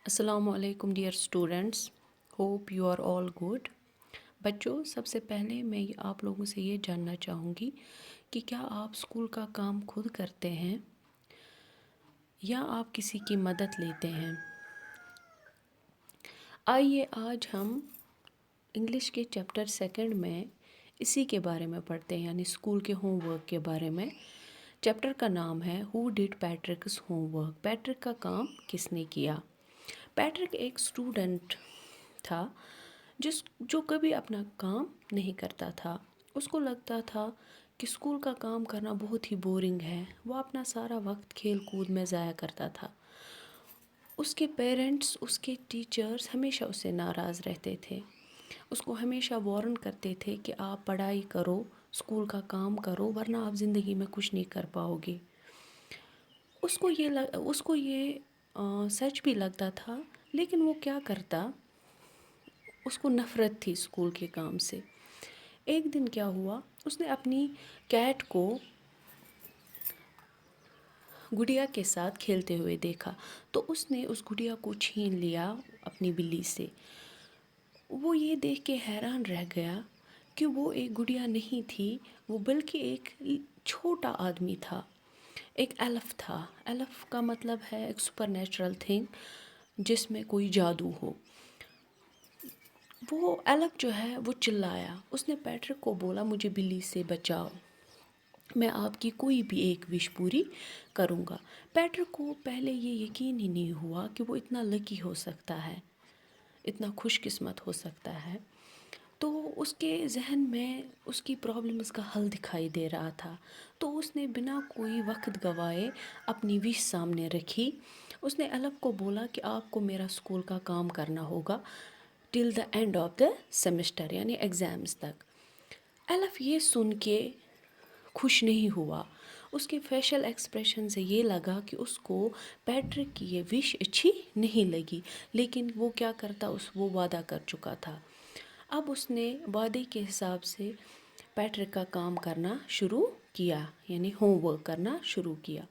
السلام علیکم dear students, hope you are all good. بچوں، سب سے پہلے میں آپ لوگوں سے یہ جاننا چاہوں گی کہ کیا آپ اسکول کا کام خود کرتے ہیں یا آپ کسی کی مدد لیتے ہیں؟ آئیے آج ہم انگلش کے چیپٹر 2 میں اسی کے بارے میں پڑھتے ہیں، یعنی اسکول کے ہوم ورک کے بارے میں۔ چیپٹر کا نام ہے ہو ڈڈ پیٹرکس ہوم ورک، پیٹرک کا کام کس نے کیا۔ پیٹرک ایک اسٹوڈنٹ تھا جو کبھی اپنا کام نہیں کرتا تھا۔ اس کو لگتا تھا کہ اسکول کا کام کرنا بہت ہی بورنگ ہے۔ وہ اپنا سارا وقت کھیل کود میں ضائع کرتا تھا۔ اس کے پیرنٹس، اس کے ٹیچرز ہمیشہ اس سے ناراض رہتے تھے۔ اس کو ہمیشہ وارن کرتے تھے کہ آپ پڑھائی کرو، اسکول کا کام کرو، ورنہ آپ زندگی میں کچھ نہیں کر پاؤ گے۔ اس کو یہ سچ بھی لگتا تھا، لیکن وہ کیا کرتا؟ اس کو نفرت تھی اسکول کے کام سے۔ ایک دن کیا ہوا، اس نے اپنی کیٹ کو گڑیا کے ساتھ کھیلتے ہوئے دیکھا، تو اس نے اس گڑیا کو چھین لیا اپنی بلی سے۔ وہ یہ دیکھ کے حیران رہ گیا کہ وہ ایک گڑیا نہیں تھی، وہ بلکہ ایک چھوٹا آدمی تھا، ایک ایلف تھا۔ ایلف کا مطلب ہے ایک سپر نیچرل تھنگ، جس میں کوئی جادو ہو۔ وہ ایلف جو ہے وہ چلایا، اس نے پیٹرک کو بولا مجھے بلی سے بچاؤ، میں آپ کی کوئی بھی ایک وش پوری کروں گا۔ پیٹرک کو پہلے یہ یقین ہی نہیں ہوا کہ وہ اتنا لکی ہو سکتا ہے، اتنا خوش قسمت ہو سکتا ہے۔ تو اس کے ذہن میں اس کی پرابلمز کا حل دکھائی دے رہا تھا، تو اس نے بنا کوئی وقت گوائے اپنی وش سامنے رکھی۔ اس نے ایلف کو بولا کہ آپ کو میرا اسکول کا کام کرنا ہوگا till the end of the semester, یعنی ایگزامز تک۔ ایلف یہ سن کے خوش نہیں ہوا۔ اس کے فیشل ایکسپریشن سے یہ لگا کہ اس کو پیٹرک کی یہ وش اچھی نہیں لگی، لیکن وہ کیا کرتا، وہ وعدہ کر چکا تھا۔ اب اس نے وعدے کے حساب سے پیٹرک کا کام کرنا شروع کیا، یعنی ہوم ورک کرنا شروع کیا۔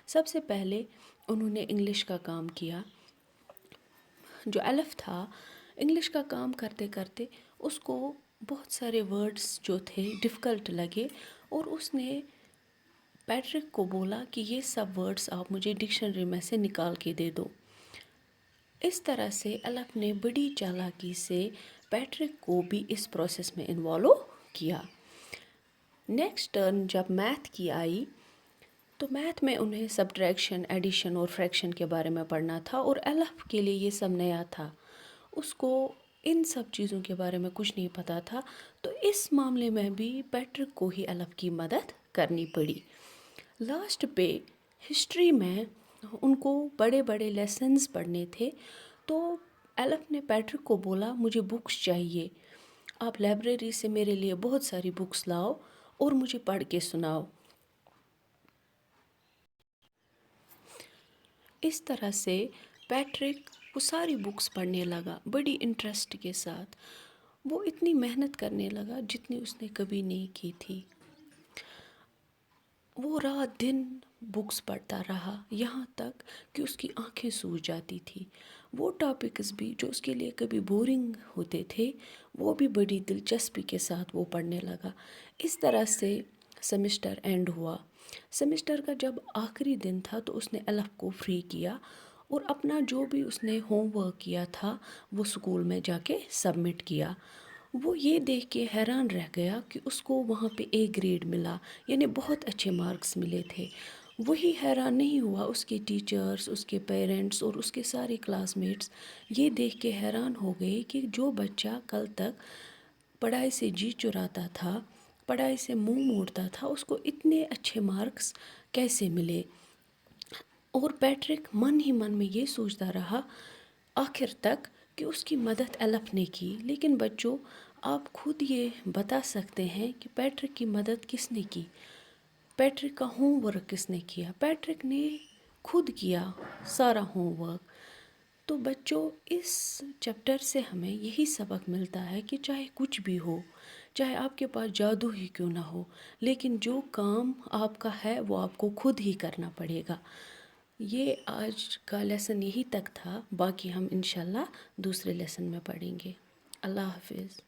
سب سے پہلے انہوں نے انگلش کا کام کیا۔ جو ایلف تھا، انگلش کا کام کرتے کرتے اس کو بہت سارے ورڈز جو تھے ڈیفیکلٹ لگے، اور اس نے پیٹرک کو بولا کہ یہ سب ورڈز آپ مجھے ڈکشنری میں سے نکال کے دے دو۔ اس طرح سے ایلف نے بڑی چالاکی سے پیٹرک کو بھی اس پروسیس میں انوالو کیا۔ نیکسٹ ٹرن جب میتھ کی آئی، تو میتھ میں انہیں سبٹریکشن، ایڈیشن اور فریکشن کے بارے میں پڑھنا تھا، اور ایلف کے لیے یہ سب نیا تھا۔ اس کو ان سب چیزوں کے بارے میں کچھ نہیں پتہ تھا، تو اس معاملے میں بھی پیٹرک کو ہی ایلف کی مدد کرنی پڑی۔ لاسٹ پہ ہسٹری میں ان کو بڑے بڑے لیسنز پڑھنے تھے، تو ایلف نے پیٹرک کو بولا مجھے بکس چاہیے، آپ لائبریری سے میرے لیے بہت ساری بکس لاؤ اور مجھے پڑھ کے سناؤ۔ اس طرح سے پیٹرک وہ ساری بکس پڑھنے لگا بڑی انٹرسٹ کے ساتھ۔ وہ اتنی محنت کرنے لگا جتنی اس نے کبھی نہیں کی تھی۔ وہ رات دن بکس پڑھتا رہا، یہاں تک کہ اس کی آنکھیں سوج جاتی تھی۔ وہ ٹاپکس بھی جو اس کے لیے کبھی بورنگ ہوتے تھے، وہ بھی بڑی دلچسپی کے ساتھ وہ پڑھنے لگا۔ اس طرح سے سیمسٹر اینڈ ہوا۔ سیمسٹر کا جب آخری دن تھا، تو اس نے ایلف کو فری کیا، اور اپنا جو بھی اس نے ہوم ورک کیا تھا وہ اسکول میں جا کے سبمٹ کیا۔ وہ یہ دیکھ کے حیران رہ گیا کہ اس کو وہاں پہ اے گریڈ ملا، یعنی بہت اچھے مارکس ملے تھے۔ وہی حیران نہیں ہوا، اس کے ٹیچرز، اس کے پیرنٹس اور اس کے سارے کلاس میٹس یہ دیکھ کے حیران ہو گئے کہ جو بچہ کل تک پڑھائی سے جی چراتا تھا، پڑھائی سے منہ موڑتا تھا، اس کو اتنے اچھے مارکس کیسے ملے۔ اور پیٹرک من ہی من میں یہ سوچتا رہا آخر تک کہ اس کی مدد ایلف نے کی۔ لیکن بچوں، آپ خود یہ بتا سکتے ہیں کہ پیٹرک کی مدد کس نے کی، پیٹرک کا ہوم ورک کس نے کیا؟ پیٹرک نے خود کیا سارا ہوم ورک۔ تو بچوں، اس چیپٹر سے ہمیں یہی سبق ملتا ہے کہ چاہے کچھ بھی ہو، چاہے آپ کے پاس جادو ہی کیوں نہ ہو، لیکن جو کام آپ کا ہے وہ آپ کو خود ہی کرنا پڑے گا۔ یہ آج کا لیسن یہی تک تھا، باقی ہم انشاءاللہ دوسرے لیسن میں پڑھیں گے۔ اللہ حافظ۔